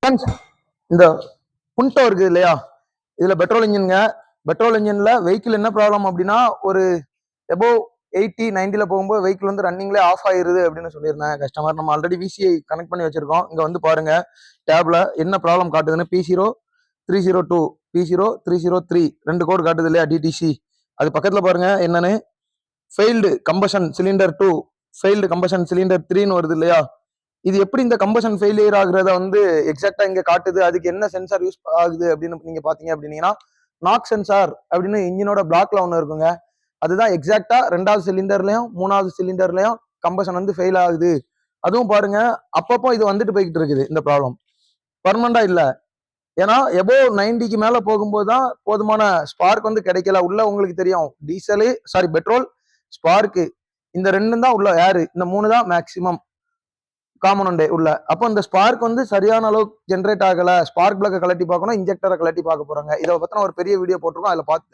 Friends, இந்த புண்டோ இருக்குது இல்லையா, இதுல பெட்ரோல் இன்ஜின்ங்க. பெட்ரோல் இன்ஜின்ல வெஹிக்கிள் என்ன ப்ராப்ளம் அப்படின்னா, ஒரு எபோவ் 80-90ல போகும்போது வெஹிக்கிள் வந்து ரன்னிங்ல ஆஃப் ஆயிருது அப்படின்னு சொல்லியிருந்தேன் கஸ்டமர். நம்ம ஆல்ரெடி விசிஐ கனெக்ட் பண்ணி வச்சிருக்கோம். இங்க வந்து பாருங்க, டேப்ல என்ன ப்ராப்ளம் காட்டுதுன்னு. P0302, P0303 ரெண்டு கோடு காட்டுது இல்லையா, டிடிசி. அது பக்கத்துல பாருங்க என்னன்னு, failed combustion cylinder 2, failed combustion cylinder 3ன்னு வருது இல்லையா. இது எப்படி இந்த கம்பஷன் ஃபெயிலியர் ஆகுறத வந்து எக்ஸாக்டா இங்க காட்டுது, அதுக்கு என்ன சென்சார் யூஸ் ஆகுது அப்படின்னு நீங்க பாத்தீங்க அப்படின்னீங்கன்னா, நாக் சென்சார் அப்படின்னு இன்ஜினோட பிளாக்ல ஒண்ணு இருக்குங்க. அதுதான் எக்ஸாக்டா 2வது சிலிண்டர்லயும் 3வது சிலிண்டர்லயும் கம்பஷன் வந்து ஃபெயில் ஆகுது. அதுவும் பாருங்க, அப்பப்போ இது வந்துட்டு போய்கிட்டு இருக்குது இந்த ப்ராப்ளம், பர்மனண்டா இல்ல. ஏன்னா எபோவ் 90க்கு மேல போகும்போது தான் போதுமான ஸ்பார்க் வந்து கிடைக்கல. உள்ள உங்களுக்கு தெரியும், டீசலு சாரி பெட்ரோல், ஸ்பார்க்கு, இந்த ரெண்டும் தான் உள்ள, ஏர், இந்த 3 தான் மேக்சிமம் காமனண்டே உள்ள. அப்போ இந்த ஸ்பார்க் வந்து சரியான அளவுக்கு ஜென்ரேட் ஆகல. ஸ்பார்க் பிளக்க கலட்டி பார்க்கணும், இன்ஜெக்டரை கலட்டி பார்க்க போறாங்க. இதை பத்தின ஒரு பெரிய வீடியோ போட்டிருக்கோம், அதில் பார்த்து